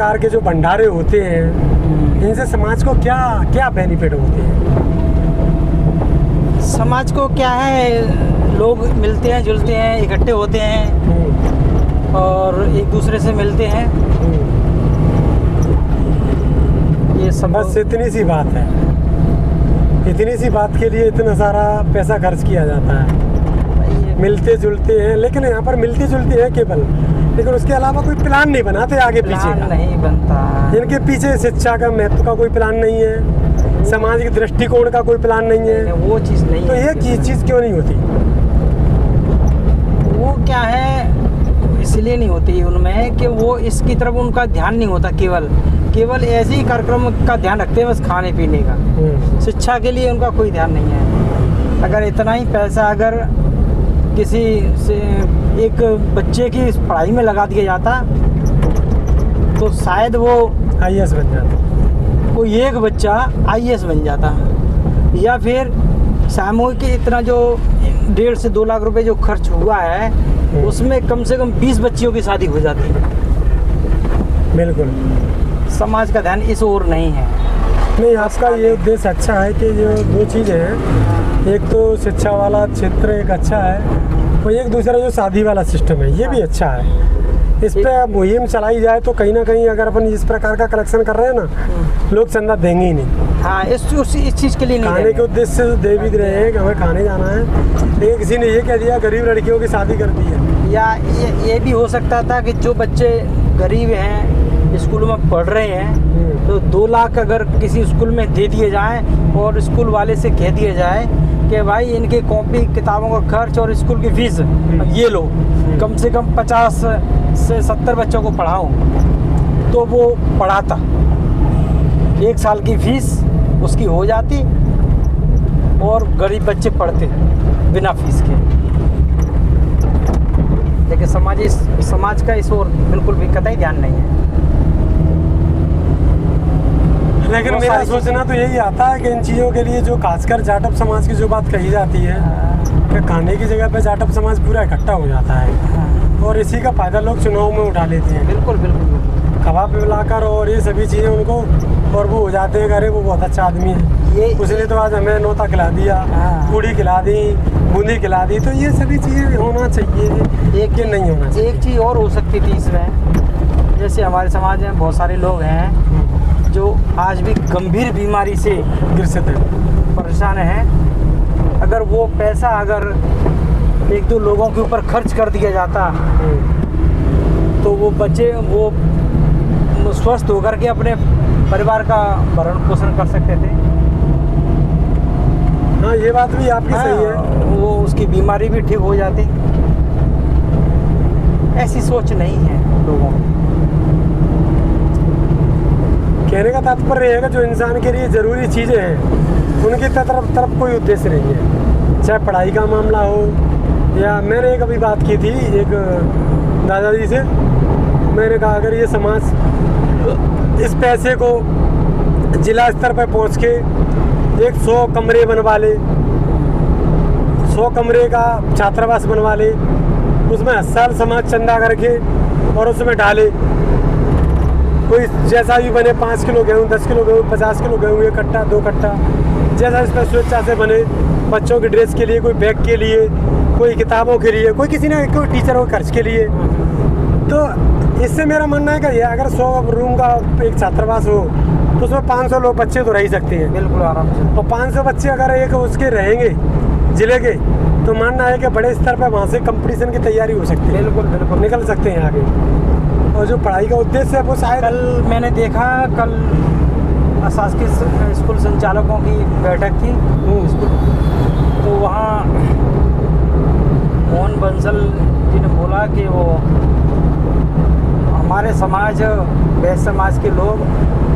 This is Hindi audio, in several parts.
प्रकार के जो भंडारे होते हैं इनसे समाज को क्या क्या बेनिफिट होते हैं? समाज को क्या है, लोग मिलते हैं, जुलते हैं, इकट्ठे होते हैं और एक दूसरे से मिलते हैं। ये सब बस इतनी सी बात है। इतनी सी बात के लिए इतना सारा पैसा खर्च किया जाता है। मिलते जुलते हैं, लेकिन यहाँ पर मिलते जुलते हैं केवल, लेकिन उसके अलावा कोई प्लान नहीं बनाते आगे पीछे का। नहीं बनता। इनके पीछे शिक्षा का महत्व का कोई प्लान नहीं है, सामाजिक दृष्टिकोण का कोई प्लान नहीं है। वो चीज़ नहीं तो है। ये चीज़ क्यों नहीं होती? वो क्या है, इसलिए नहीं होती उनमें कि वो इसकी तरफ उनका ध्यान नहीं होता। केवल ऐसे ही कार्यक्रम का ध्यान रखते हैं, बस खाने पीने का। शिक्षा के लिए उनका कोई ध्यान नहीं है। अगर इतना ही पैसा अगर किसी से एक बच्चे की पढ़ाई में लगा दिया जाता तो शायद वो IAS बन जाता, कोई एक बच्चा IAS बन जाता, या फिर सामूहिक इतना जो 1.5 से 2 लाख रुपए जो खर्च हुआ है उसमें कम से कम 20 बच्चियों की शादी हो जाती है। बिल्कुल। समाज का ध्यान इस ओर नहीं है। नहीं, आपका ये उद्देश्य अच्छा है कि जो दो चीज़ें हैं, एक तो शिक्षा वाला क्षेत्र एक अच्छा है और एक दूसरा जो शादी वाला सिस्टम है ये भी अच्छा है। इस पे मुहिम चलाई जाए तो कहीं ना कहीं अगर अपन इस प्रकार का कलेक्शन कर रहे हैं ना, लोग चंदा देंगे ही नहीं। हाँ, इस चीज़ के लिए नहीं खाने के उद्देश्य से दे भी रहे हैं कि हमें खाने जाना है, लेकिन किसी ने ये कह दिया गरीब लड़कियों की शादी कर दी है। या ये भी हो सकता था कि जो बच्चे गरीब हैं, स्कूल में पढ़ रहे हैं, तो 2 लाख अगर किसी स्कूल में दे दिए जाएं और स्कूल वाले से कह दिया जाए कि भाई इनके कॉपी किताबों का खर्च और स्कूल की फीस ये लो, कम से कम 50 से 70 बच्चों को पढ़ाओ, तो वो पढ़ाता। 1 साल की फीस उसकी हो जाती और गरीब बच्चे पढ़ते बिना फीस के। लेकिन समाज का इस ओर बिल्कुल भी कतई ध्यान नहीं है। लेकिन मेरा सोचना तो यही आता है कि इन चीज़ों के लिए जो खासकर जाटव समाज की जो बात कही जाती है कि खाने की जगह पे जाटव समाज पूरा इकट्ठा हो जाता है और इसी का फ़ायदा लोग चुनाव में उठा लेते हैं। बिल्कुल बिल्कुल। खवा पिलाकर और ये सभी चीज़ें उनको, और वो हो जाते हैं, अरे वो बहुत अच्छा आदमी है, उसने तो आज हमें नौता खिला दिया, पूड़ी खिला दी, बूंदी खिला दी। तो ये सभी चीज़ें होना चाहिए, एक के नहीं होना चाहिए। एक चीज़ और हो सकती थी इसमें, जैसे हमारे समाज में बहुत सारे लोग हैं जो आज भी गंभीर बीमारी से ग्रसित है, परेशान हैं। अगर वो पैसा अगर 1-2 लोगों के ऊपर खर्च कर दिया जाता तो वो बच्चे वो स्वस्थ होकर के अपने परिवार का भरण पोषण कर सकते थे। हाँ, ये बात भी आपकी सही है। वो उसकी बीमारी भी ठीक हो जाती। ऐसी सोच नहीं है लोगों की। कहने का तात्पर्य है कि जो इंसान के लिए ज़रूरी चीज़ें हैं उनकी तरफ कोई उद्देश्य नहीं है, चाहे पढ़ाई का मामला हो, या मैंने एक अभी बात की थी एक दादाजी से, मैंने कहा अगर ये समाज इस पैसे को जिला स्तर पर पहुंच के 100 कमरे बनवा ले, 100 कमरे का छात्रावास बनवा ले, उसमें हर साल समाज चंदा करके और उसमें डाले, कोई जैसा भी बने, 5 किलो गेहूँ, 10 किलो गेहूँ, 50 किलो गेहूँ, 1 कट्टा 2 कट्टा, जैसा इसमें स्वेच्छा से बने, बच्चों की ड्रेस के लिए, कोई बैग के लिए, कोई किताबों के लिए, कोई किसी ने कोई टीचरों के खर्च के लिए। तो इससे मेरा मानना है कि ये अगर 100 रूम का एक छात्रावास हो तो उसमें 500 लोग बच्चे तो रह ही सकते हैं, बिल्कुल आराम से। और 500 बच्चे अगर एक उसके रहेंगे जिले के, तो मानना है कि बड़े स्तर पर वहाँ से कंपटीशन की तैयारी हो सकती है, बिल्कुल बिल्कुल निकल सकते हैं आगे। और जो पढ़ाई का उद्देश्य है वो शायद कल मैंने देखा, कल शासकीय स्कूल संचालकों की बैठक थी स्कूल, तो वहाँ मोहन बंसल जी ने बोला कि वो हमारे समाज, वैश्य समाज के लोग,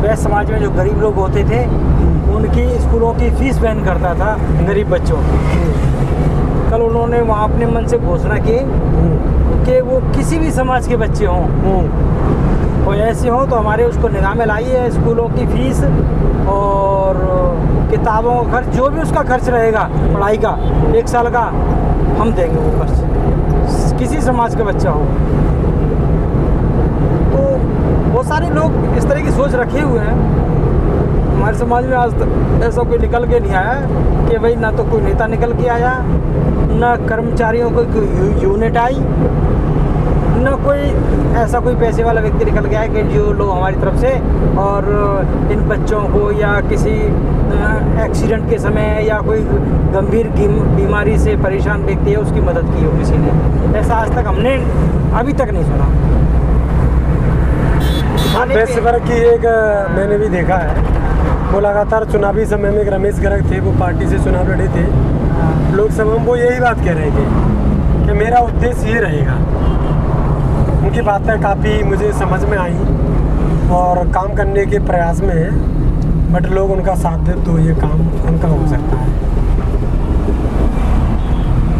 वैश्य समाज में जो गरीब लोग होते थे उनकी स्कूलों की फीस बैन करता था गरीब बच्चों की। कल उन्होंने वहाँ अपने मन से घोषणा की कि वो किसी भी समाज के बच्चे हों, कोई ऐसे हों तो हमारे उसको निगाह में लाइए, स्कूलों की फीस और किताबों का खर्च, जो भी उसका खर्च रहेगा पढ़ाई का 1 साल का, हम देंगे वो खर्च, किसी समाज का बच्चा हो। तो बहुत सारे लोग इस तरह की सोच रखे हुए हैं। हमारे समाज में आज तक ऐसा कोई निकल के नहीं आया कि भाई ना तो कोई नेता निकल के आया, ना कर्मचारियों को कोई यूनिट आई, ना कोई ऐसा कोई पैसे वाला व्यक्ति निकल गया है कि जो लोग हमारी तरफ से और इन बच्चों को या किसी एक्सीडेंट के समय या कोई गंभीर बीमारी से परेशान व्यक्ति है उसकी मदद की हो किसी ने। ऐसा आज तक हमने अभी तक नहीं सुना। पेशेवर की एक मैंने भी देखा है, वो लगातार चुनावी समय में रमेश गर्ग थे, वो पार्टी से चुनाव लड़े थे, लोकसभा में वो यही बात कह रहे थे कि मेरा उद्देश्य ये रहेगा। उनकी बातें काफ़ी मुझे समझ में आई और काम करने के प्रयास में है, बट लोग उनका साथ दे तो ये काम उनका हो सकता है।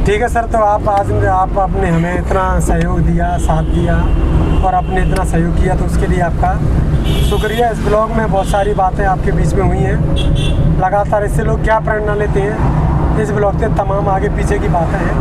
ठीक है सर, तो आप आपने हमें इतना सहयोग दिया, साथ दिया और आपने इतना सहयोग किया तो उसके लिए आपका शुक्रिया। इस ब्लॉग में बहुत सारी बातें आपके बीच में हुई हैं, लगातार इससे लोग क्या प्रेरणा लेते हैं, इस ब्लॉग के तमाम आगे पीछे की बातें हैं,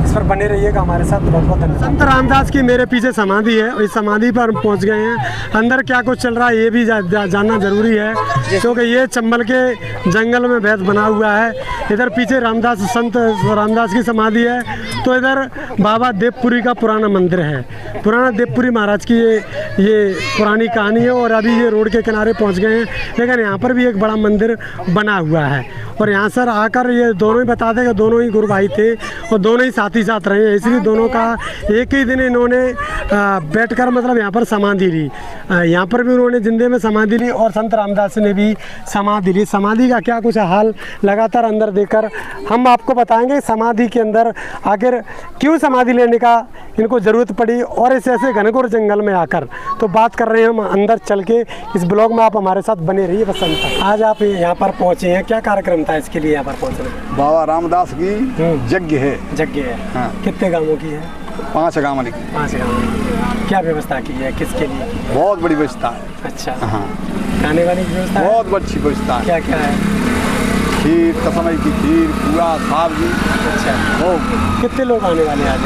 इस पर बने रहिएगा हमारे साथ। बहुत बहुत धन्यवाद। संत रामदास की मेरे पीछे समाधि है, इस समाधि पर हम पहुंच गए हैं। अंदर क्या कुछ चल रहा है ये भी जानना जरूरी है, क्योंकि ये चंबल के जंगल में भैंस बना हुआ है। इधर पीछे संत रामदास की समाधि है, तो इधर बाबा देवपुरी का पुराना मंदिर है, पुराना देवपुरी महाराज की ये पुरानी कहानी है। और अभी ये रोड के किनारे पहुंच गए हैं, लेकिन यहाँ पर भी एक बड़ा मंदिर बना हुआ है। और यहाँ सर आकर ये दोनों ही बता दें कि दोनों ही गुरु भाई थे और दोनों ही साथ रहे हैं, इसलिए दोनों का एक ही दिन इन्होंने बैठकर मतलब यहाँ पर समाधि ली। यहाँ पर भी उन्होंने जिंदे में समाधि ली और संत रामदास ने भी समाधि ली। समाधि का क्या कुछ हाल लगातार अंदर देखकर हम आपको बताएंगे, समाधि के अंदर आखिर क्यों समाधि लेने का इनको ज़रूरत पड़ी और इस ऐसे घनघोर जंगल में आकर। तो बात कर रहे हैं हम अंदर चल के, इस ब्लॉग में आप हमारे साथ बने रहिए बस अंत तक। आज आप यहाँ पर पहुँचे हैं, क्या कार्यक्रम था इसके लिए यहाँ पर पहुँचना? बाबा रामदास की यज्ञ है। यज्ञ है। हाँ। कितने गांवों की है? 5 गाँव की। 5 गाँव की। क्या व्यवस्था की है, किसके लिए? बहुत बड़ी व्यवस्था है। अच्छा। हाँ, खाने वाने की व्यवस्था है? बहुत अच्छी व्यवस्था है। क्या क्या है? खीर, कसमई की खीर, पूरा सब्जी। अच्छा। वो कितने लोग आने वाले आज?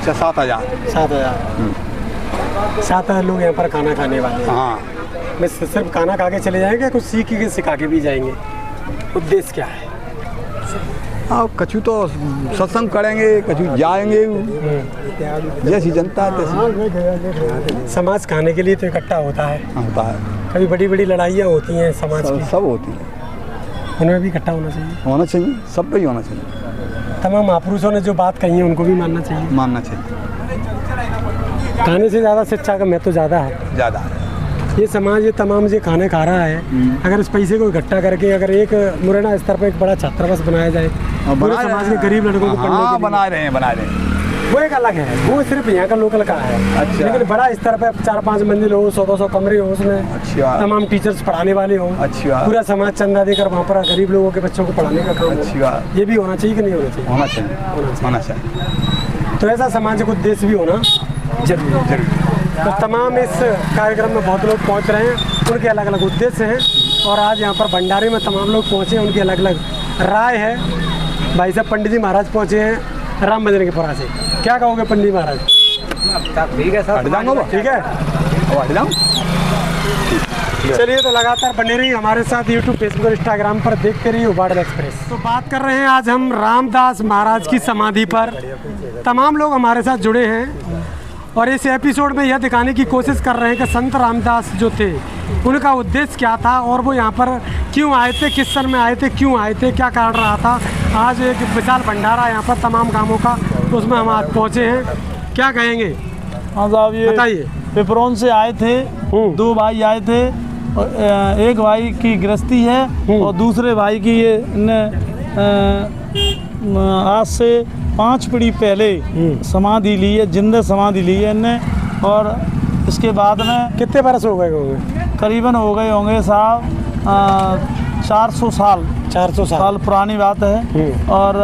6-7 हज़ार। 7,000 लोग यहाँ पर खाना खाने वाले हैं। हाँ, मैं सिर्फ खाना खा के चले जाएंगे, कुछ सीख के सिखा के भी जाएंगे? उद्देश्य क्या है? हाँ, कछु तो सत्संग करेंगे, कछु जाएंगे, जैसी जनता है तैसी। समाज खाने के लिए तो इकट्ठा होता है, होता है। कभी बड़ी बड़ी लड़ाइयाँ होती हैं समाज की, सब होती है, उनमें भी इकट्ठा होना चाहिए। होना चाहिए, सब पे ही होना चाहिए। तमाम महापुरुषों ने जो बात कही है उनको भी मानना चाहिए। मानना चाहिए। खाने से ज़्यादा शिक्षा का महत्व ज़्यादा है। ज़्यादा है। ये समाज ये तमाम जो खाने खा रहा है, अगर इस पैसे को इकट्ठा करके अगर एक मुरैना स्तर पर एक बड़ा छात्रावास बनाया जाए पूरे समाज के गरीब लड़कों को पढ़ने के लिए, बना रहे हैं। वो एक अलग है, वो सिर्फ यहाँ का लोकल का है। अच्छा। लेकिन बड़ा स्तर पर 4-5 मंजिल हो, 100-200 कमरे हो, उसमें अच्छा। तमाम टीचर्स पढ़ाने वाले हो, अच्छा। पूरा समाज चंदा देकर वहाँ पर गरीब लोगों के बच्चों को पढ़ाने का काम अच्छा। हो। ये भी होना चाहिए कि नहीं होना चाहिए? होना चाहिए, होना चाहिए। तो ऐसा सामाजिक उद्देश्य भी होना जरूरी है। तो तमाम इस कार्यक्रम में बहुत लोग पहुंच रहे हैं, उनके अलग अलग उद्देश्य हैं। और आज यहाँ पर भंडारे में तमाम लोग पहुँचे हैं, उनकी अलग अलग राय है। भाई साहब पंडित जी महाराज पहुँचे हैं राम भजन के पुरा से, क्या कहोगे पंडित जी महाराज? ठीक है सर, ठीक है, चलिए तो लगातार बने रहिए हमारे साथ यूट्यूब, फेसबुक और इंस्टाग्राम पर देखते रहिए उबाड़ एक्सप्रेस। तो बात कर रहे हैं आज हम रामदास महाराज की समाधि पर। तमाम लोग हमारे साथ जुड़े हैं और इस एपिसोड में यह दिखाने की कोशिश कर रहे हैं कि संत रामदास जो थे उनका उद्देश्य क्या था और वो यहाँ पर क्यों आए थे, किस सन में आए थे, क्यों आए थे, क्या कारण रहा था। आज एक विशाल भंडारा यहाँ पर तमाम गाँवों का, तो उसमें हम आज पहुँचे हैं, क्या कहेंगे? हाँ साहब, ये बताइए। पिपरोन से आए थे, 2 भाई आए थे और एक भाई की गृहस्थी है और दूसरे भाई की ये आज से 5 पीढ़ी पहले समाधि ली है, जिंदा समाधि ली है इनने। और इसके बाद में कितने बरस हो गए होंगे? करीबन हो गए होंगे साहब 400 साल। 400 साल पुरानी बात है। और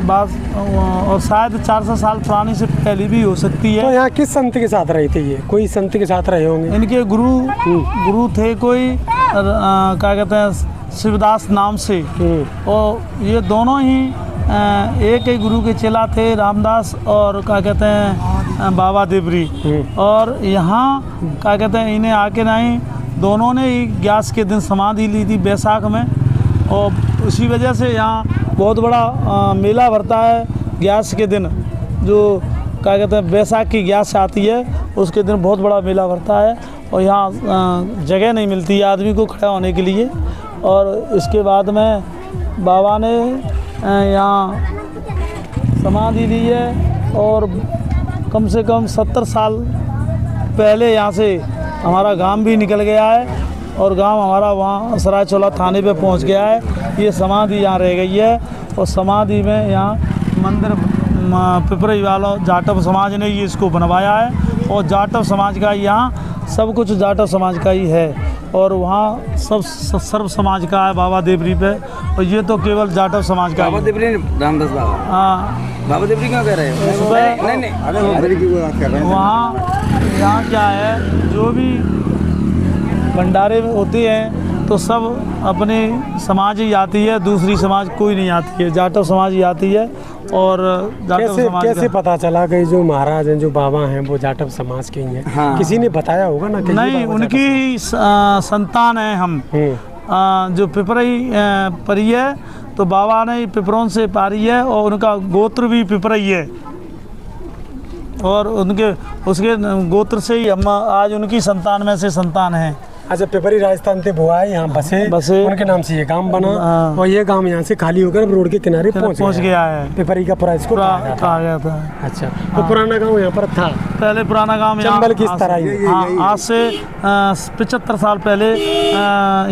और शायद 400 साल पुरानी से पहले भी हो सकती है। तो यहाँ किस संत के साथ रहे थे? ये कोई संत के साथ रहे होंगे? इनके गुरु थे कोई क्या कहते हैं शिवदास नाम से। और ये दोनों ही एक ही गुरु के चेला थे, रामदास और क्या कहते हैं बाबा देवरी। और यहाँ क्या कहते हैं, इन्हें आके नहीं, दोनों ने ही ग्यारस के दिन समाधि ली थी बैसाख में, और उसी वजह से यहाँ बहुत बड़ा मेला भरता है ग्यारस के दिन। जो क्या कहते हैं, बैसाख की ग्यारस आती है उसके दिन बहुत बड़ा मेला भरता है, और यहाँ जगह नहीं मिलती है आदमी को खड़ा होने के लिए। और इसके बाद में बाबा ने यहाँ समाधि ली है, और कम से कम 70 साल पहले यहाँ से हमारा गांव भी निकल गया है, और गांव हमारा वहाँ सरायचौला थाने पे पहुँच गया है। ये समाधि यहाँ रह गई है, और समाधि में यहाँ मंदिर पिपरई वालों जाटव समाज ने ये इसको बनवाया है, और जाटव समाज का यहाँ सब कुछ जाटव समाज का ही है, और वहाँ सब सर्व समाज का है बाबा देवरी पे, और ये तो केवल जाटव समाज का बाबा देवरी रामदास बाबा। हाँ, बाबा देवरी क्यों कह रहे हो? नहीं अरे मंदिर की बात कर रहे हैं। वहाँ यहाँ क्या है, जो भी भंडारे होते हैं तो सब अपने समाज ही आती है, दूसरी समाज कोई नहीं आती है, जाटव समाज ही आती है। और जाटव समाज कैसे पता चला कि जो महाराज हैं, जो बाबा हैं, वो जाटव समाज के ही हैं? हाँ। किसी ने बताया होगा ना कि नहीं, उनकी संतान है हम। जो पिपरई परी है, तो बाबा ने पिपरौन से पारी है, और उनका गोत्र भी पिपरई है, और उनके उसके गोत्र से ही हम आज उनकी संतान में से संतान हैं। अच्छा, पिपरी राजस्थान से बुआ है, यहाँ बसे, उनके नाम से ये गांव बना, और ये गांव यहाँ से खाली होकर रोड के किनारे पहुँच गया है। पिपरी का पूरा इसको कहा गया था। अच्छा, तो पुराना गांव यहाँ पर था पहले, पुराना गांव चंबल की तरह ही। हाँ, आज से 75 साल पहले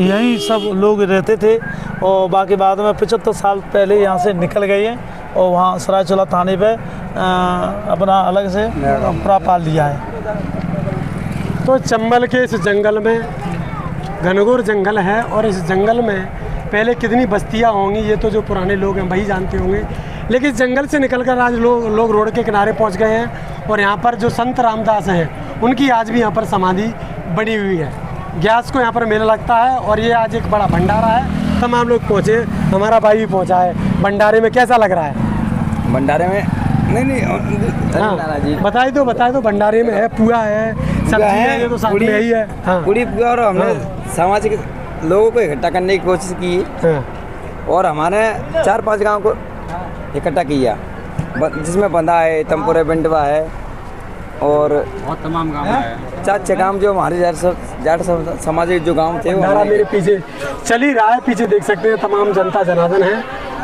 यहीं सब लोग रहते थे, और बाकी बाद में 75 साल पहले यहाँ से निकल गए हैं, और वहाँ सरायचौला थाने पे अपना अलग से पाल लिया है। तो चंबल के इस जंगल में, घनघोर जंगल है, और इस जंगल में पहले कितनी बस्तियां होंगी ये तो जो पुराने लोग हैं वही जानते होंगे, लेकिन जंगल से निकलकर आज लोग रोड के किनारे पहुंच गए हैं, और यहाँ पर जो संत रामदास हैं उनकी आज भी यहाँ पर समाधि बनी हुई है। ग्यारस को यहाँ पर मेला लगता है, और ये आज एक बड़ा भंडारा है। तमाम लोग पहुँचे, हमारा भाई भी पहुँचा है। भंडारे में कैसा लग रहा है? भंडारे में नहीं हाँ, बताए तो भंडारे में है, पुआ है, सब्जी है, ये तो साथ में ही है। हाँ, पूरी पुआ, और हमने सामाजिक लोगों को इकट्ठा करने की कोशिश की, हाँ, और हमने 4-5 गांव को इकट्ठा किया, जिसमें बंदा है, तमपुरे, बिंडवा है, और बहुत तमाम गांव है, 4-6 गांव जो हमारे जाट सामाजिक जो गांव थे। भंडारा मेरे पीछे चल ही रहा है, पीछे देख सकते हैं तमाम जनता जनार्दन है,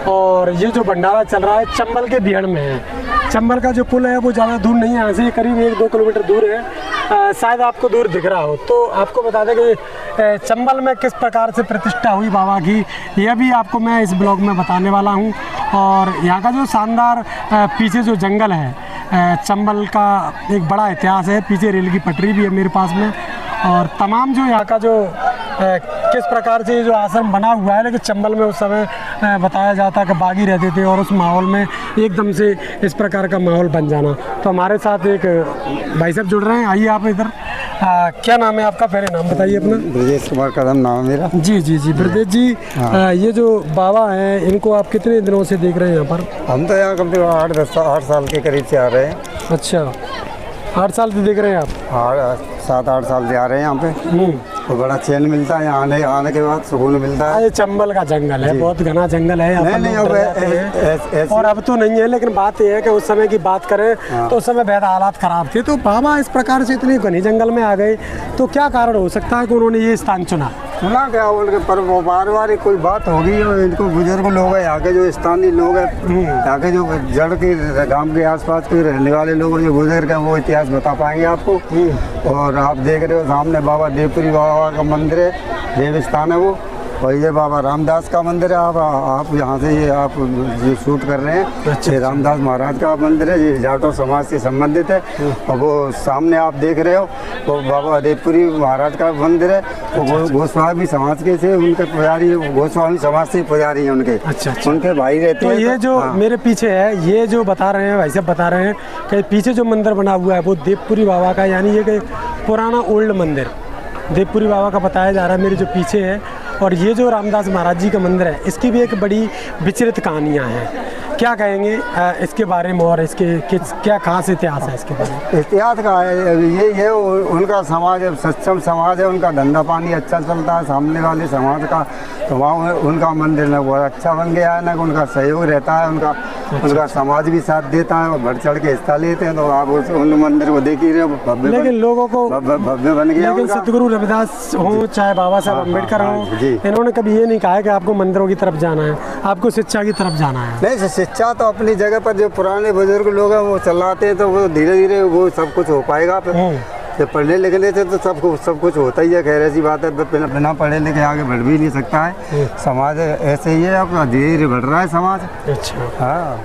और ये जो भंडारा चल रहा है चंबल के बिहड़ में है। चंबल का जो पुल है वो ज़्यादा दूर नहीं है, यहाँ से करीब 1-2 किलोमीटर दूर है। शायद आपको दूर दिख रहा हो, तो आपको बता दें कि चंबल में किस प्रकार से प्रतिष्ठा हुई बाबा की, यह भी आपको मैं इस ब्लॉग में बताने वाला हूँ। और यहाँ का जो शानदार पीछे जो जंगल है, चंबल का एक बड़ा इतिहास है, पीछे रेल की पटरी भी है मेरे पास में, और तमाम जो यहाँ का जो किस प्रकार से जो आश्रम बना हुआ है, लेकिन चंबल में उस समय बताया जाता कि बागी रहते थे, और उस माहौल में एकदम से इस प्रकार का माहौल बन जाना। तो हमारे साथ एक भाई साहब जुड़ रहे हैं, आइए आप इधर। क्या नाम है आपका, पहले नाम बताइए अपना। ब्रजेश कुमार कदम नाम है मेरा। जी ब्रजेश जी, ये जो बाबा हैं इनको आप कितने दिनों से देख रहे हैं यहाँ पर? हम तो यहाँ कम से कम 8 साल के करीब से आ रहे हैं। अच्छा, 8 साल से देख रहे हैं आप? हाँ, 7-8 साल से आ रहे हैं यहाँ पे, तो बड़ा चैन मिलता है, आने के बाद सुकून मिलता है। ये चंबल का जंगल है, बहुत घना जंगल है, नहीं अब और अब तो नहीं है, लेकिन बात यह है कि उस समय की बात करें तो उस समय बेहद हालात खराब थे। तो बाबा इस प्रकार से इतने घने जंगल में आ गए, तो क्या कारण हो सकता है कि उन्होंने ये स्थान चुना? क्या उनके पर पारिवारिक कोई बात होगी, इनको बुजुर्ग लोग हैं यहाँ के, जो स्थानीय लोग हैं यहाँ के, जो जड़ के गांव के आसपास के रहने वाले लोग जो बुजुर्ग हैं, वो इतिहास बता पाएंगे आपको। और आप देख रहे हो सामने बाबा देवपुरी बाबा का मंदिर है, देव स्थान है वो, और ये बाबा रामदास का मंदिर है। आप यहाँ से ये आप जो शूट कर रहे हैं, ये रामदास महाराज का मंदिर है, ये जाटव समाज से संबंधित है। और वो सामने आप देख रहे हो वो बाबा देवपुरी महाराज का मंदिर है, वो गोस्वामी समाज के से उनके पुजारी, गोस्वामी समाज से पुजारी हैं उनके। अच्छा। उनके भाई रहते हैं। तो ये जो मेरे पीछे है, ये जो बता रहे हैं भाई साहब बता रहे हैं कि पीछे जो मंदिर बना हुआ है वो देवपुरी बाबा का, यानी ये पुराना ओल्ड मंदिर देवपुरी बाबा का बताया जा रहा है मेरे जो पीछे है। और ये जो रामदास महाराज जी का मंदिर है, इसकी भी एक बड़ी विचलित कहानियाँ हैं। क्या कहेंगे इसके बारे में और इसके क्या खास इतिहास है इसके बारे में? इतिहास का है ये उनका समाज है, सक्षम समाज है, उनका धंधा पानी अच्छा चलता है सामने वाले समाज का, तो वहाँ उनका मंदिर ना बहुत अच्छा बन गया है ना, उनका सहयोग रहता है, उनका समाज भी साथ देता है और बढ़ चढ़ के हिस्सा लेते हैं। तो आप उन मंदिर को देख ही रहे हो, भव्य, लेकिन लोगों को भव्य बन गया। लेकिन सतगुरु रविदास हो चाहे बाबा साहब अम्बेडकर हो, जी। इन्होंने कभी ये नहीं कहा है कि आपको मंदिरों की तरफ जाना है, आपको शिक्षा की तरफ जाना है। नहीं, शिक्षा तो अपनी जगह पर जो पुराने बुजुर्ग लोग हैं वो चलाते हैं, तो वो धीरे धीरे वो सब कुछ हो पाएगा। जब पढ़ने लिखने से तो सब कुछ होता ही है। खैर ऐसी बात है, बिना पढ़े लिखे आगे बढ़ भी नहीं सकता है। समाज ऐसे ही है, अपना धीरे धीरे बढ़ रहा है समाज। अच्छा, हाँ,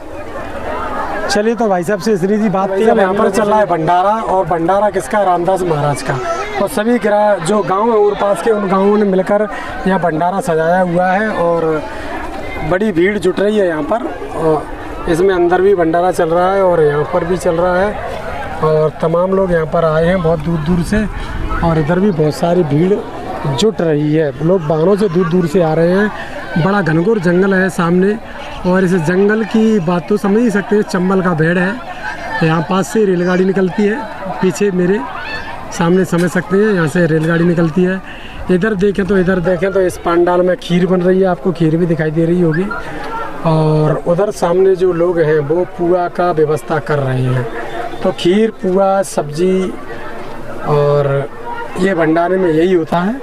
चलिए तो भाई साहब से इतनी सी बात थी। अब यहाँ पर चल रहा है भंडारा, और भंडारा किसका? रामदास महाराज का। और सभी जो गांव है और पास के, उन गांवों ने मिलकर यह भंडारा सजाया हुआ है और बड़ी भीड़ जुट रही है यहाँ पर। और इसमें अंदर भी भंडारा चल रहा है और यहाँ पर भी चल रहा है, और तमाम लोग यहाँ पर आए हैं बहुत दूर दूर से, और इधर भी बहुत सारी भीड़ जुट रही है। लोग वाहनों से दूर दूर से आ रहे हैं। बड़ा घनघोर जंगल है सामने, और इस जंगल की बात तो समझ ही सकते हैं, चंबल का भेड़ है। यहाँ पास से रेलगाड़ी निकलती है, पीछे मेरे सामने समझ सकते हैं, यहाँ से रेलगाड़ी निकलती है। इधर देखें तो इस पंडाल में खीर बन रही है, आपको खीर भी दिखाई दे रही होगी। और उधर सामने जो लोग हैं वो पुआ का व्यवस्था कर रहे हैं। तो खीर, पुआ, सब्जी, और ये भंडारे में यही होता है।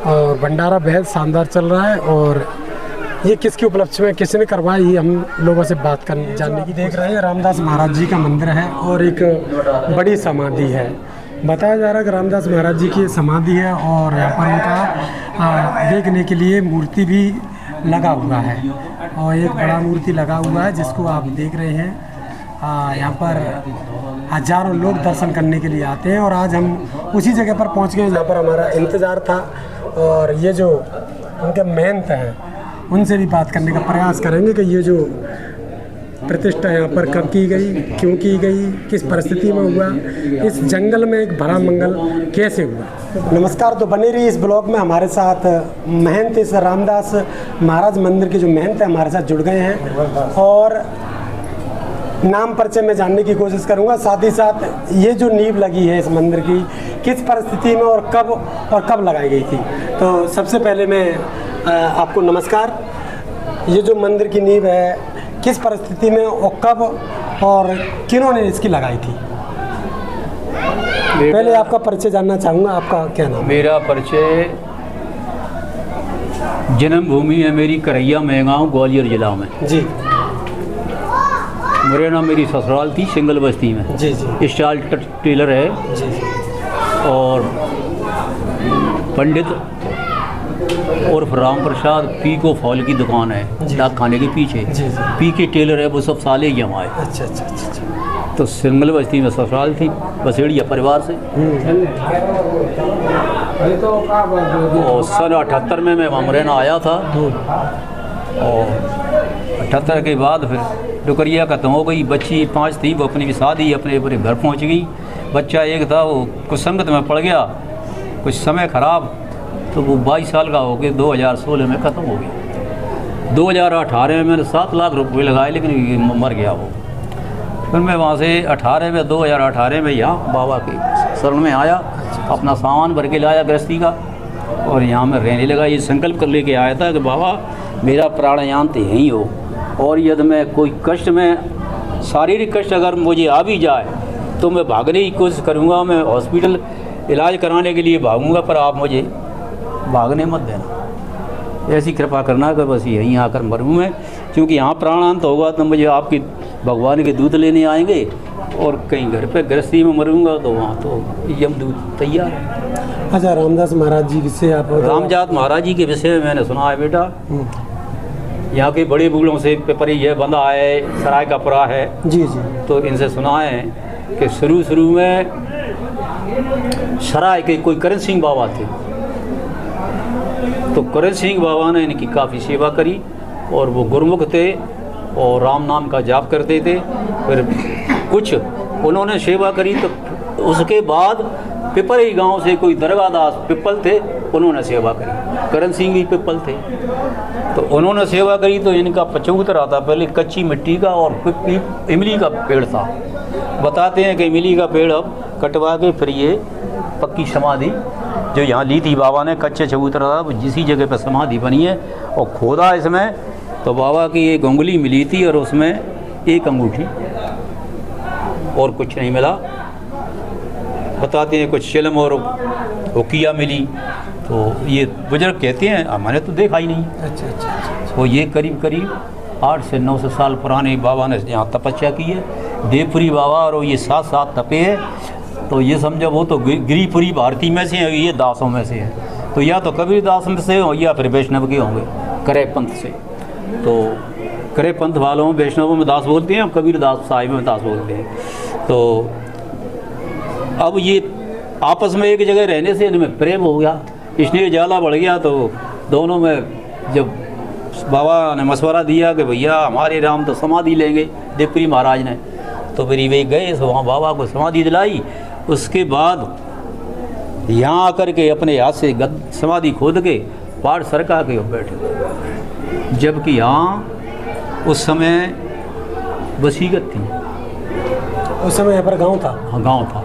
और भंडारा बेहद शानदार चल रहा है। और ये किसके उपलक्ष्य में किसने करवाई, ये हम लोगों से बात करने जानने की। देख रहे हैं रामदास महाराज जी का मंदिर है और एक बड़ी समाधि है। बताया जा रहा है कि रामदास महाराज जी की समाधि है, और यहाँ पर उनका देखने के लिए मूर्ति भी लगा हुआ है, और एक बड़ा मूर्ति लगा हुआ है जिसको आप देख रहे हैं। यहाँ पर हजारों लोग दर्शन करने के लिए आते हैं, और आज हम उसी जगह पर पहुँच गए जहाँ पर हमारा इंतज़ार था। और ये जो उनके महंत हैं उनसे भी बात करने का प्रयास करेंगे कि ये जो प्रतिष्ठा यहाँ पर कब की गई, क्यों की गई, किस परिस्थिति में हुआ, इस जंगल में एक भरा मंगल कैसे हुआ। नमस्कार, तो बने रही इस ब्लॉग में। हमारे साथ महंत इस रामदास महाराज मंदिर के जो महंत हैं हमारे साथ जुड़ गए हैं, और नाम परिचय में जानने की कोशिश करूंगा। साथ ही साथ ये जो नींव लगी है इस मंदिर की, किस परिस्थिति में और कब लगाई गई थी। तो सबसे पहले मैं आपको नमस्कार। ये जो मंदिर की नींव है किस परिस्थिति में और कब और किन्होंने इसकी लगाई थी? पहले आपका परिचय जानना चाहूँगा। आपका क्या नाम? मेरा परिचय, जन्मभूमि है मेरी करैया मेहगांव ग्वालियर जिला में जी। मुरैना मेरी ससुराल थी सिंगल बस्ती में जी जी। स्टाल टेलर है जी जी। और पंडित उर्फ राम प्रसाद पी को फॉल की दुकान है डाक खाने के पीछे। जी जी। पी के टेलर है, वो सब साले ही हमारे। अच्छा अच्छा अच्छा अच्छा। तो सिंगल बस्ती में ससुराल थी बसेड़िया परिवार से। और सन 78 में मैं वहाँ मुरैना आया था, और 78 के बाद फिर नौकरियाँ खत्म हो गई। बच्ची 5 थी, वो अपनी भी शादी अपने अपने घर पहुँच गई। बच्चा एक था, वो कुछ संगत में पड़ गया, कुछ समय ख़राब, तो वो 22 साल का हो गया, 2016 में ख़त्म हो गया। 2018 में मैंने 7 लाख रुपये लगाए, लेकिन मर गया वो। फिर मैं वहाँ से 2018 में यहाँ बाबा के शरण में आया, अपना सामान भर के लाया गृहस्थी का, और यहाँ मैं रहने लगा। ये संकल्प कर लेके आया था कि बाबा मेरा प्राणायाम तो यहीं हो, और यदि मैं कोई कष्ट में, शारीरिक कष्ट अगर मुझे आ भी जाए तो मैं भागने की कोशिश करूँगा, मैं हॉस्पिटल इलाज कराने के लिए भागूँगा, पर आप मुझे भागने मत देना। ऐसी कृपा करना कि बस यहीं आकर मरूँ मैं, क्योंकि यहाँ प्राणांत होगा तो मुझे आपके भगवान के दूत लेने आएंगे, और कहीं घर पे गृहस्थी में मरूँगा तो वहाँ तो यमदूत तैयार है। अच्छा, रामदास महाराज जी से आप? रामदास महाराज जी के विषय में मैंने सुना है बेटा, यहाँ के बड़े बूढ़ों से पेपर ये बंधा है, सराय का परा है। जी जी। तो इनसे सुना है कि शुरू में सराय के कोई करण सिंह बाबा थे, तो करण सिंह बाबा ने इनकी काफ़ी सेवा करी, और वो गुरमुख थे और राम नाम का जाप करते थे। फिर कुछ उन्होंने सेवा करी, तो उसके बाद पिपरी गांव से कोई दरगाहदास पिपल थे, उन्होंने सेवा करी। करण सिंह ही पिपल थे, तो उन्होंने सेवा करी। तो इनका 75 आता, पहले कच्ची मिट्टी का और इमली का पेड़ था। बताते हैं कि इमली का पेड़ अब कटवा के फिर ये पक्की समाधि जो यहाँ ली थी बाबा ने, कच्चे चबूतरा था, जिसी जगह पर समाधि बनी है। और खोदा इसमें तो बाबा की एक उंगली मिली थी और उसमें एक अंगूठी, और कुछ नहीं मिला। बताते हैं कुछ चिलम और हुकिया मिली। तो ये बुजुर्ग कहते हैं, मैंने तो देखा ही नहीं। अच्छा। तो ये करीब करीब 800 से 900 साल पुराने बाबा ने यहाँ तपस्या की है, देवपुरी बाबा, और ये 7 तपे हैं। तो ये समझो वो तो गिरिपुरी भारती में से है, ये दासों में से है। तो या तो कबीर दास में से हो या फिर वैष्णव के होंगे, करे पंथ से। तो करे पंथ वालों वैष्णवों में दास बोलते हैं और कबीर दास साहिब में दास बोलते हैं। तो अब ये आपस में एक जगह रहने से इनमें प्रेम हो गया, स्नेह ज़्यादा बढ़ गया। तो दोनों में जब बाबा ने मशवरा दिया कि भैया हमारे राम तो समाधि लेंगे, देवपुरी महाराज ने, तो फिर वे गए, तो वहाँ बाबा को समाधि दिलाई। उसके बाद यहाँ आकर के अपने हाथ से समाधि खोद के पाठ सरका के बैठे। जबकि यहाँ उस समय बसीगत थी, उस समय यहाँ पर गांव था। हाँ गांव था,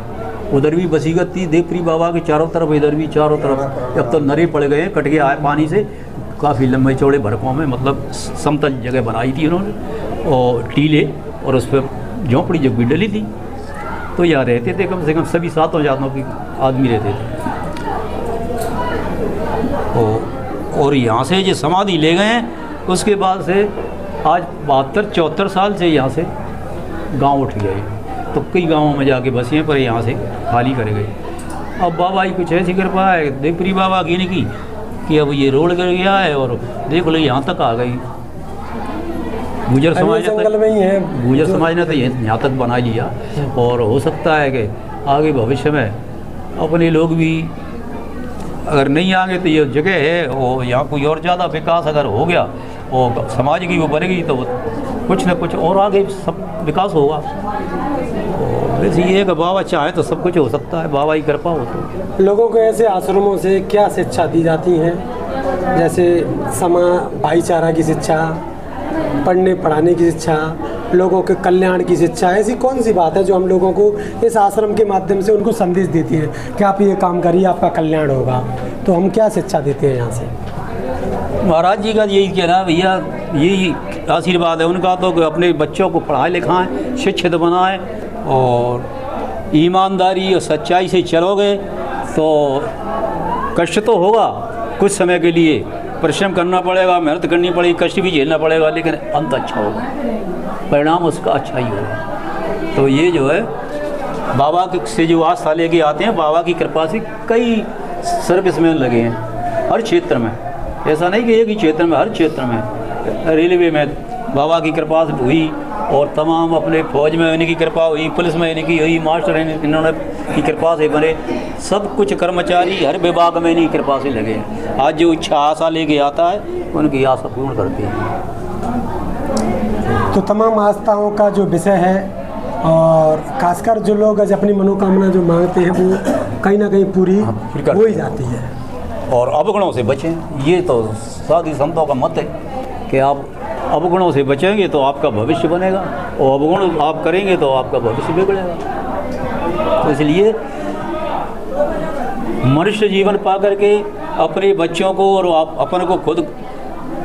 उधर भी बसीगत थी देवपुरी बाबा के चारों तरफ, इधर भी चारों तरफ। अब तो नरे पड़ गए, कट के आए पानी से, काफ़ी लंबे चौड़े भड़कों में, मतलब समतल जगह बनाई थी उन्होंने, और टीले, और उस पर झोंपड़ी जब भी डली थी। तो यहाँ रहते थे कम से कम सभी 7 जातों के आदमी रहते थे। और यहाँ से जो समाधि ले गए हैं, उसके बाद से आज 72-74 साल से यहाँ से गांव उठ गए। तो कई गांवों में जाके बसे हैं, पर यहाँ से खाली करे गए। अब बाबा की कुछ ऐसी कृपा है देवपुरी बाबा की नहीं की कि अब ये रोड गिर गया है, और देख लो यहाँ तक आ गई। गुजर समाज ने तो यहाँ तक बना लिया, और हो सकता है कि आगे भविष्य में अपने लोग भी अगर नहीं आएंगे तो ये जगह है, और यहाँ कोई और ज़्यादा विकास अगर हो गया और समाज की वो बनेगी तो कुछ न कुछ और आगे सब विकास होगा। वैसे ये है कि बाबा चाहे तो सब कुछ हो सकता है, बाबा की कृपा हो तो। लोगों को ऐसे आश्रमों से क्या शिक्षा दी जाती है? जैसे भाईचारा की शिक्षा, पढ़ने पढ़ाने की शिक्षा, लोगों के कल्याण की शिक्षा, ऐसी कौन सी बात है जो हम लोगों को इस आश्रम के माध्यम से उनको संदेश देती है कि आप ये काम करिए, आपका कल्याण होगा? तो हम क्या शिक्षा देते हैं यहाँ से? महाराज जी का यही कहना है भैया, यही आशीर्वाद है उनका तो, कि अपने बच्चों को पढ़ाएं लिखाएं, शिक्षित बनाएं, और ईमानदारी और सच्चाई से चलोगे तो कष्ट तो होगा कुछ समय के लिए, परिश्रम करना पड़ेगा, मेहनत करनी पड़ेगी, कष्ट भी झेलना पड़ेगा, लेकिन अंत अच्छा होगा, परिणाम उसका अच्छा ही होगा। तो ये जो है बाबा से जो आस्था लेके आते हैं, बाबा की कृपा से कई सर्विसमैन लगे हैं हर क्षेत्र में। ऐसा नहीं कि एक ही क्षेत्र में, हर क्षेत्र में, रेलवे में बाबा की कृपा से हुई, और तमाम अपने फौज में इनकी कृपा हुई, पुलिस में इनकी हुई, मास्टर इन्होंने की कृपा से बने, सब कुछ कर्मचारी हर विभाग में इनकी कृपा से लगे हैं। आज जो इच्छा आशा लेके आता है उनकी आशा पूर्ण करते हैं। तो तमाम आस्थाओं का जो विषय है, और खासकर जो लोग आज अपनी मनोकामना जो मांगते हैं वो कहीं ना कहीं पूरी हो ही जाती है। और अवगुणों से बचें, ये तो साधु संतों का मत है कि आप अवगुणों से बचेंगे तो आपका भविष्य बनेगा, और अवगुण आप करेंगे तो आपका भविष्य बिगड़ेगा। तो इसलिए मनुष्य जीवन पा करके अपने बच्चों को और आप अपन को खुद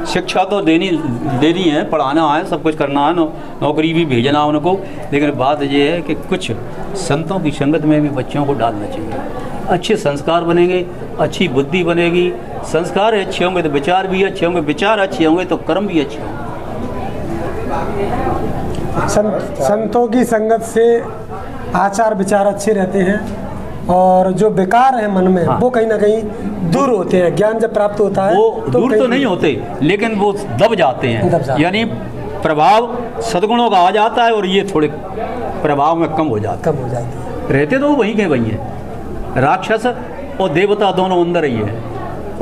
शिक्षा तो देनी है, पढ़ाना है, सब कुछ करना है, नौकरी भी भेजना उनको, लेकिन बात ये है कि कुछ संतों की संगत में भी बच्चों को डालना चाहिए। अच्छे संस्कार बनेंगे, अच्छी बुद्धि बनेगी, संस्कार अच्छे होंगे तो विचार भी अच्छे होंगे, विचार अच्छे होंगे तो कर्म भी अच्छे होंगे। संतों की संगत से आचार विचार अच्छे रहते हैं, और जो बेकार है मन में, हाँ, वो कहीं ना कहीं दूर होते हैं। ज्ञान जब प्राप्त होता है वो तो दूर तो नहीं होते, लेकिन वो दब जाते हैं, यानी प्रभाव सद्गुणों का आ जाता है और ये थोड़े प्रभाव में कम हो जाते हैं। रहते तो वहीं के वहीं हैं, राक्षस और देवता दोनों अंदर ही है,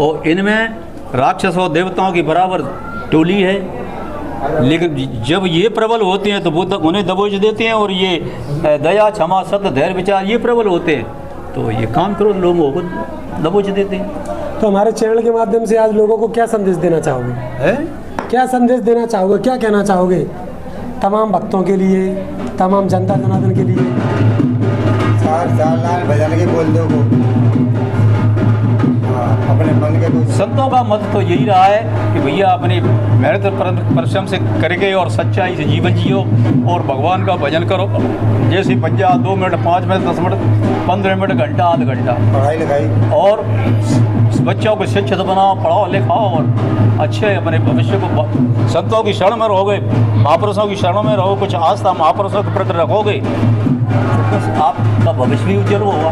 और इनमें राक्षस और देवताओं की बराबर टोली है, लेकिन जब ये प्रबल होते हैं तो वो उन्हें दबोच देते हैं, और ये दया क्षमा सत्य धैर्य विचार ये प्रबल होते हैं तो ये काम करो लोगों को दबोच देते हैं। तो हमारे चैनल के माध्यम से आज लोगों को क्या संदेश देना चाहोगे? क्या संदेश देना चाहोगे, क्या कहना चाहोगे तमाम भक्तों के लिए, तमाम जनता जनार्दन के लिए? चार लाख भजन के बोल दो को अपने मन के कुछ संतों का मत तो यही रहा है कि भैया अपनी मेहनत परिश्रम से करके और सच्चाई से जीवन जियो और भगवान का भजन करो। जैसे बच्चा 2 मिनट 5 मिनट 10 मिनट 15 मिनट घंटा आधा घंटा पढ़ाई लिखाई और बच्चों को शिक्षित बनाओ, पढ़ाओ लिखाओ और अच्छे अपने भविष्य को संतों की शरण में रहोगे, महापुरुषों की शरण में रहो, कुछ आस्था महापुरुषों के प्रति रखोगे, आपका भविष्य भी उज्जवल होगा।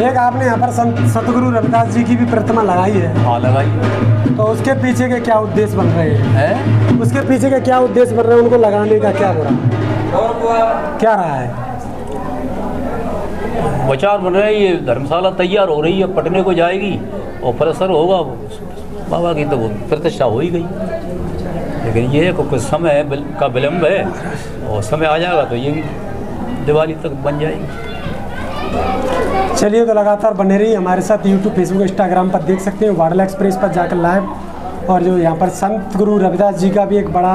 एक आपने यहाँ पर सतगुरु रविदास जी की भी प्रतिमा लगाई है। हाँ लगाई। तो उसके पीछे के क्या उद्देश्य बन रहे हैं? उसके पीछे के क्या उद्देश्य बन रहे हैं? उनको लगाने का क्या हो रहा, क्या रहा है? विचार बन रहे हैं, ये धर्मशाला तैयार हो रही है, पटने को जाएगी और परिसर होगा, बाबा की तो वो प्रतिष्ठा हो ही गई। लेकिन ये कुछ समय का विलम्ब है और समय आ जाएगा तो ये भी दिवाली तक बन जाएगी। चलिए, तो लगातार बने रहिए हमारे साथ। यूट्यूब, फेसबुक, इंस्टाग्राम पर देख सकते हैं वाडला एक्सप्रेस पर जाकर लाइव। और जो यहाँ पर संत गुरु रविदास जी का भी एक बड़ा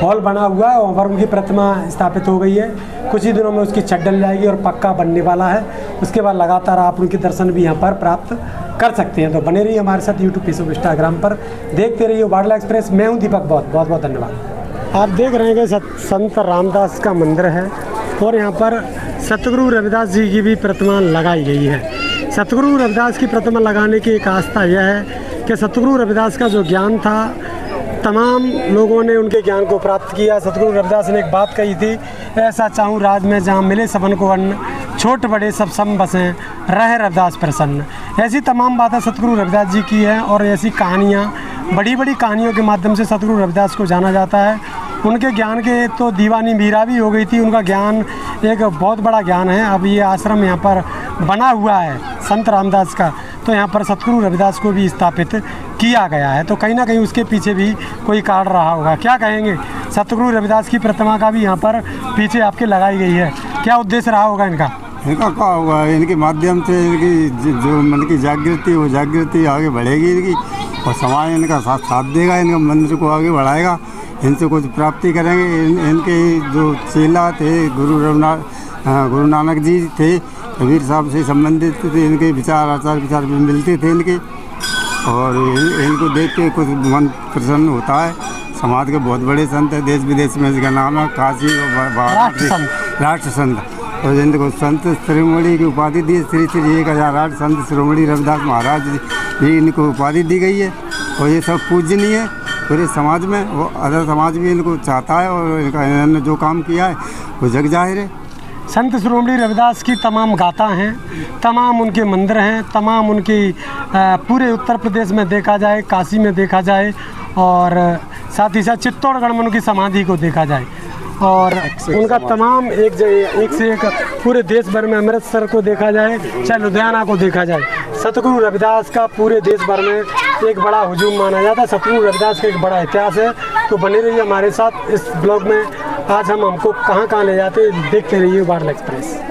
हॉल बना हुआ है, वहाँ पर उनकी प्रतिमा स्थापित हो गई है। कुछ ही दिनों में उसकी छत डल जाएगी और पक्का बनने वाला है। उसके बाद लगातार आप उनके दर्शन भी यहाँ पर प्राप्त कर सकते हैं। तो बने रहिए हमारे साथ यूट्यूब, फेसबुक, इंस्टाग्राम पर, देखते रहिए वाडला एक्सप्रेस। मैं हूँ दीपक, बहुत बहुत धन्यवाद। आप देख रहे हैं कि संत रामदास का मंदिर है और यहाँ पर सतगुरु रविदास जी की भी प्रतिमा लगाई गई है। सतगुरु रविदास की प्रतिमा लगाने की एक आस्था यह है कि सतगुरु रविदास का जो ज्ञान था, तमाम लोगों ने उनके ज्ञान को प्राप्त किया। सतगुरु रविदास ने एक बात कही थी, ऐसा चाहूँ राज में जहाँ मिले सबन को अन्न, छोट बड़े सब सम बसें, रहे रविदास प्रसन्न। ऐसी तमाम बातें सतगुरु रविदास जी की हैं और ऐसी कहानियाँ, बड़ी बड़ी कहानियों के माध्यम से सतगुरु रविदास को जाना जाता है। उनके ज्ञान के तो दीवानी मीरा भी हो गई थी। उनका ज्ञान एक बहुत बड़ा ज्ञान है। अब ये आश्रम यहाँ पर बना हुआ है संत रामदास का, तो यहाँ पर सतगुरु रविदास को भी स्थापित किया गया है। तो कहीं ना कहीं उसके पीछे भी कोई कारण रहा होगा। क्या कहेंगे? सतगुरु रविदास की प्रतिमा का भी यहाँ पर पीछे आपके लगाई गई है, क्या उद्देश्य रहा होगा इनका? इनका क्या होगा, इनके माध्यम से इनकी जो मन की जागृति, वो जागृति आगे बढ़ेगी इनकी, और समाज इनका साथ देगा, इनका मंदिर को आगे बढ़ाएगा। इनसे कुछ प्राप्ति करेंगे। इनके जो चेला थे गुरु नानक जी थे, कबीर साहब से संबंधित थे। इनके विचार आचार विचार भी मिलते थे इनके, और इनको देख के कुछ मन प्रसन्न होता है। समाज के बहुत बड़े संत है, देश विदेश में इसका नाम है काशी और राष्ट्र संत। और इनको संत शिरोमणि की उपाधि दी, श्री श्री 1008 संत शिरोमणि रविदास महाराज जी इनको उपाधि दी गई है। और ये सब पूजनीय है पूरे समाज में, वो अदर समाज भी इनको चाहता है, और इन्होंने जो काम किया है वो जग जाहिर है। संत शिरोमणि रविदास की तमाम गाथा हैं, तमाम उनके मंदिर हैं, तमाम उनकी पूरे उत्तर प्रदेश में देखा जाए, काशी में देखा जाए, और साथ ही साथ चित्तौड़गढ़ में उनकी समाधि को देखा जाए, और उनका तमाम एक से एक पूरे देश भर में, अमृतसर को देखा जाए, चाहे लुधियाना को देखा जाए, सतगुरु रविदास का पूरे देश भर में एक बड़ा हुजूम माना जाता है। सतगुरु रविदास का एक बड़ा इतिहास है। तो बने रहिए हमारे साथ इस ब्लॉग में। आज हम हमको कहाँ ले जाते, देखते रहिए वाडला एक्सप्रेस।